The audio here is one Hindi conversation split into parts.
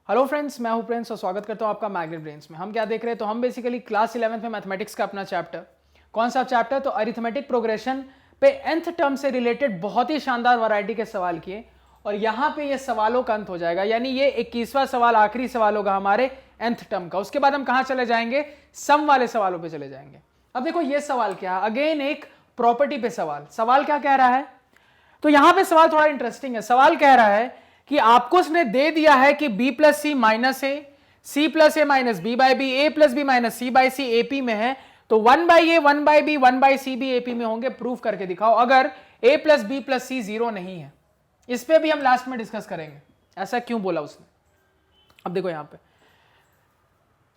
हेलो फ्रेंड्स, मैं हूं प्रिंस और स्वागत करता हूं आपका मैग्नेट ब्रेन्स में। हम क्या देख रहे हैं, तो हम बेसिकली क्लास 11th में मैथमेटिक्स का अपना चैप्टर, कौन सा चैप्टर, तो अरिथमेटिक प्रोग्रेशन पे nth टर्म से रिलेटेड बहुत ही शानदार वैरायटी के सवाल किए और यहां पे ये सवालों का अंत हो जाएगा। यानी ये 21वां सवाल आखिरी सवाल होगा हमारे nth टर्म का। उसके बाद हम कहां चले जाएंगे, सम वाले सवालों पे चले जाएंगे। अब देखो ये सवाल क्या है, अगेन एक प्रॉपर्टी पे सवाल क्या कह रहा है, तो यहां पे सवाल थोड़ा इंटरेस्टिंग है। सवाल कह रहा है कि आपको उसने दे दिया है कि b plus C minus A, C plus A minus B by B, A plus B minus C by C AP में है, तो 1 by A 1 by B 1 by C भी एपी में होंगे। प्रूफ करके दिखाओ अगर A plus B plus C zero नहीं है। इस पे भी हम लास्ट में डिस्कस करेंगे ऐसा क्यों बोला उसने। अब देखो यहां पे,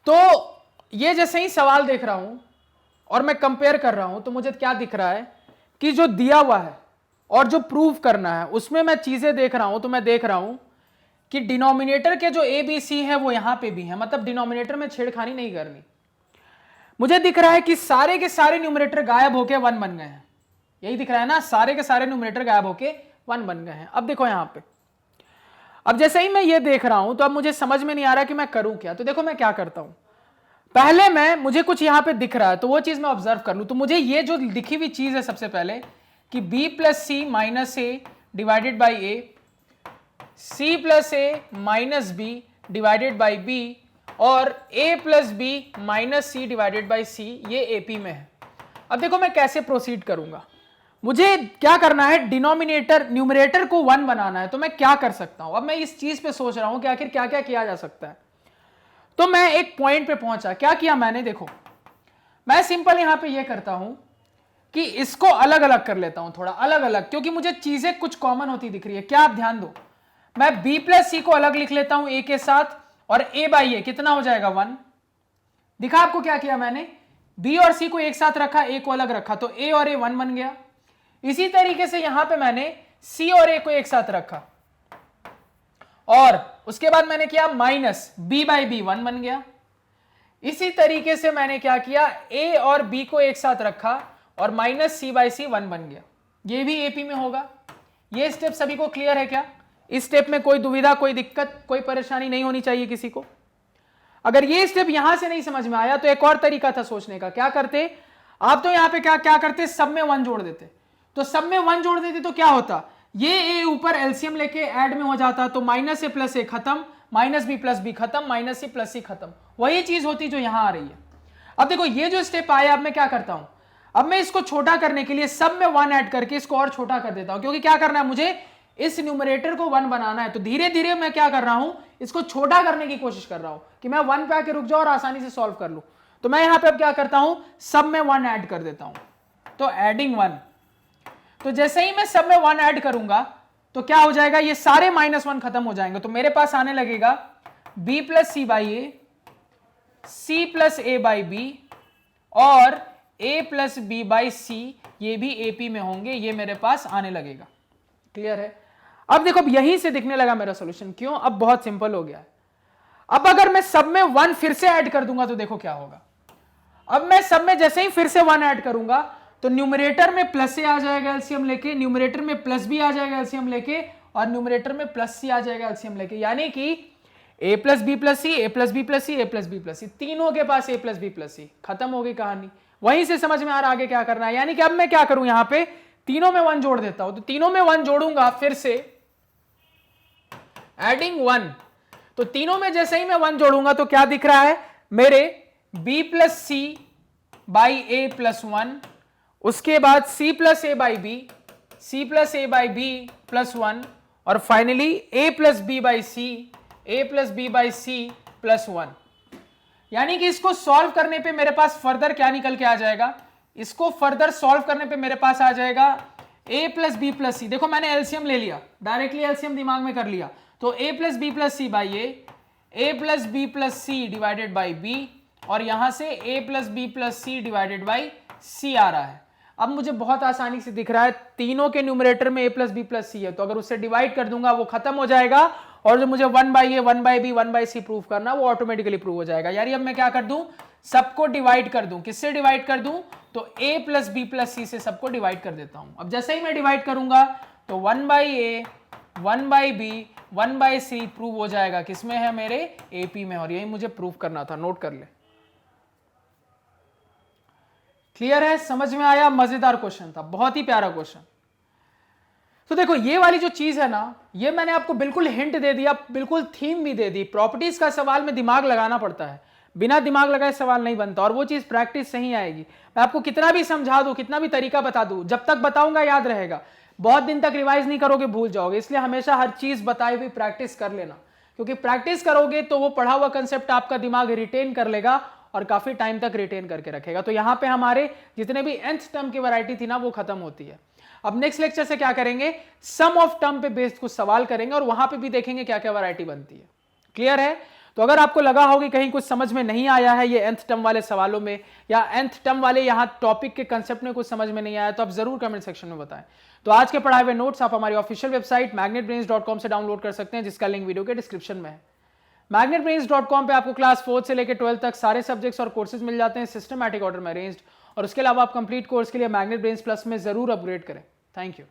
तो ये जैसे ही सवाल देख रहा हूं और मैं कंपेयर कर रहा हूं तो मुझे क्या दिख रहा है कि जो दिया हुआ है और जो प्रूव करना है उसमें मैं चीजें देख रहा हूं, तो मैं देख रहा हूं कि डिनोमिनेटर के जो ए बी सी है वो यहां पे भी है, मतलब डिनोमिनेटर में छेड़खानी नहीं करनी। मुझे दिख रहा है कि सारे के सारे न्यूमरेटर गायब होके 1 बन गए हैं, यही दिख रहा है ना, सारे के सारे न्यूमरेटर गायब होके 1 बन गए हैं। अब देखो यहां पे, अब जैसे ही मैं ये देख रहा हूं तो अब मुझे समझ में नहीं आ रहा कि मैं करूं क्या। तो देखो मैं क्या करता हूं, पहले मुझे कुछ यहां पे दिख रहा है तो वो चीज मैं ऑब्जर्व कर लूं। तो मुझे ये जो दिखी हुई चीज है सबसे पहले कि b plus C minus A divided by A, C plus A minus B divided by B और a plus B minus C divided by C, ये एपी में है। अब देखो मैं कैसे प्रोसीड करूंगा, मुझे क्या करना है, डिनोमिनेटर न्यूमरेटर को 1 बनाना है। तो मैं क्या कर सकता हूं, अब मैं इस चीज पे सोच रहा हूं कि आखिर क्या क्या किया जा सकता है। तो मैं एक पॉइंट पे पहुंचा, क्या किया मैंने, देखो मैं सिंपल यहां पे ये करता हूं कि इसको अलग अलग कर लेता हूं, थोड़ा अलग अलग, क्योंकि मुझे चीजें कुछ कॉमन होती दिख रही है। क्या आप ध्यान दो, मैं b प्लस सी को अलग लिख लेता हूं a के साथ और a बाई ए कितना हो जाएगा 1। दिखा आपको क्या किया मैंने, b और c को एक साथ रखा, a को अलग रखा, तो a और a 1 बन गया। इसी तरीके से यहां पे मैंने c और a को एक साथ रखा और उसके बाद मैंने किया माइनस b बाई बी 1 बन गया। इसी तरीके से मैंने क्या किया, a और b को एक साथ रखा और माइनस सी बाई सी 1 बन गया। ये भी एपी में होगा। ये स्टेप सभी को क्लियर है क्या, इस स्टेप में कोई दुविधा, कोई दिक्कत, कोई परेशानी नहीं होनी चाहिए किसी को। अगर ये स्टेप यहां से नहीं समझ में आया तो एक और तरीका था सोचने का। क्या करते आप, तो यहां पे क्या करते, सब में 1 जोड़ देते। तो सब में 1 जोड़ देते तो क्या होता, ये ए ऊपर एलसीएम लेके ऐड में हो जाता, तो माइनस ए प्लस ए खत्म, माइनस बी प्लस बी खत्म, माइनस सी प्लस सी खत्म। वही चीज होती जो यहां आ रही है। अब देखो ये जो स्टेप आया, अब मैं क्या करता हूं, अब मैं इसको छोटा करने के लिए सब में 1 ऐड करके इसको और छोटा कर देता हूं, क्योंकि क्या करना है, मुझे इस न्यूमरेटर को 1 बनाना है। तो धीरे धीरे मैं क्या कर रहा हूं, इसको छोटा करने की कोशिश कर रहा हूं कि मैं 1 पे आके रुक जाऊं और आसानी से सॉल्व कर लूं। तो मैं यहां पे अब क्या करता हूं, सब में 1 ऐड कर देता हूं, तो एडिंग 1। तो जैसे ही मैं सब में 1 ऐड करूंगा तो क्या हो जाएगा, ये सारे -1 खत्म हो जाएंगे। तो मेरे पास आने लगेगा b plus C by A, C plus A by B और a plus B by C, ये भी एपी में होंगे, ये मेरे पास आने लगेगा। क्लियर है। अब देखो, अब यहीं से दिखने लगा मेरा सॉल्यूशन। क्यों, अब बहुत सिंपल हो गया है। अब अगर मैं सब में 1 फिर से ऐड कर दूंगा तो देखो क्या होगा। अब मैं सब में जैसे ही फिर से 1 ऐड करूंगा तो न्यूमरेटर में प्लस ए आ जाएगा एलसीएम लेके, न्यूमरेटर में प्लस बी आ जाएगा एलसीएम लेके और न्यूमरेटर में प्लस सी आ जाएगा एलसीएम लेके। यानी कि a plus B plus C, A plus B plus C, A plus B plus C, तीनों के पास a plus B plus C, खत्म हो गई कहानी। वहीं से समझ में आ रहा आगे क्या करना है। यानी कि अब मैं क्या करूं, यहां पे तीनों में 1 जोड़ देता हूं। तो तीनों में 1 जोड़ूंगा फिर से, एडिंग 1। तो तीनों में जैसे ही मैं 1 जोड़ूंगा तो क्या दिख रहा है मेरे, b plus C by A plus 1, उसके बाद c plus A by B, C plus A by B plus 1 और finally a plus B by C, a plus B by C plus 1। यानी कि इसको सॉल्व करने पे मेरे पास फर्दर क्या निकल के आ जाएगा, इसको फर्दर सॉल्व करने पे मेरे पास आ जाएगा a प्लस बी प्लस सी। देखो मैंने एलसीएम ले लिया, डायरेक्टली एलसीएम दिमाग में कर लिया, तो a plus B plus C by a plus B plus C divided by B और यहां से a plus B plus C divided by C आ रहा है। अब मुझे बहुत आसानी से दिख रहा है, तीनों के न्यूमरेटर में a प्लस बी प्लस सी है, तो अगर उससे डिवाइड कर दूंगा वो खत्म हो जाएगा और जो मुझे 1 by A 1 by B 1 by C prove करना वो ऑटोमेटिकली प्रूव हो जाएगा। यानी अब मैं क्या कर दूं, सबको डिवाइड कर दूं। किससे डिवाइड कर दूं, तो a प्लस बी प्लस सी से सबको डिवाइड कर देता हूं। अब जैसे ही मैं डिवाइड करूंगा तो 1 by A 1/b 1/c prove हो जाएगा किसमें है, मेरे AP में, और यही मुझे प्रूव करना था, नोट कर ले। क्लियर है, समझ में आया? मजेदार क्वेश्चन था, बहुत ही प्यारा क्वेश्चन। तो देखो ये वाली जो चीज है ना, ये मैंने आपको बिल्कुल हिंट दे दिया, बिल्कुल थीम भी दे दी। प्रॉपर्टीज का सवाल में दिमाग लगाना पड़ता है, बिना दिमाग लगाए सवाल नहीं बनता, और वो चीज प्रैक्टिस से ही आएगी। मैं आपको कितना भी समझा दूं, कितना भी तरीका बता दूं, जब तक बताऊंगा याद रहेगा, बहुत दिन तक रिवाइज नहीं करोगे भूल जाओगे। इसलिए हमेशा हर चीज बताई हुई प्रैक्टिस कर लेना, क्योंकि प्रैक्टिस करोगे तो वो पढ़ा हुआ कंसेप्ट आपका दिमाग रिटेन कर लेगा और काफी टाइम तक रिटेन करके रखेगा। तो यहां पे हमारे जितने भी nth टर्म की वैरायटी थी ना, वो खत्म होती है। अब नेक्स्ट लेक्चर से क्या करेंगे, सम ऑफ टर्म पे बेस्ड कुछ सवाल करेंगे, और वहां पे भी देखेंगे क्या क्या वैरायटी बनती है। क्लियर है? तो अगर आपको लगा हो कि कहीं कुछ समझ में नहीं आया है ये nth टर्म वाले सवालों में, या nth टर्म वाले यहां टॉपिक के कंसेप्ट में कुछ समझ में नहीं आया, तो आप जरूर कमेंट सेक्शन में बताएं। तो आज के पढ़ाए हुए नोट्स आप हमारी ऑफिशियल वेबसाइट magnetbrains.com से डाउनलोड कर सकते हैं, जिसका लिंक वीडियो के डिस्क्रिप्शन में है। magnetbrains.com पे आपको क्लास 4 से लेकर 12 तक सारे सब्जेक्ट्स और कोर्सेज मिल जाते हैं, सिस्टमैटिक ऑर्डर में अरेंज्ड। और उसके अलावा आप कंप्लीट कोर्स के लिए मैग्नेट ब्रेन्स प्लस में जरूर अपग्रेड करें। Thank you.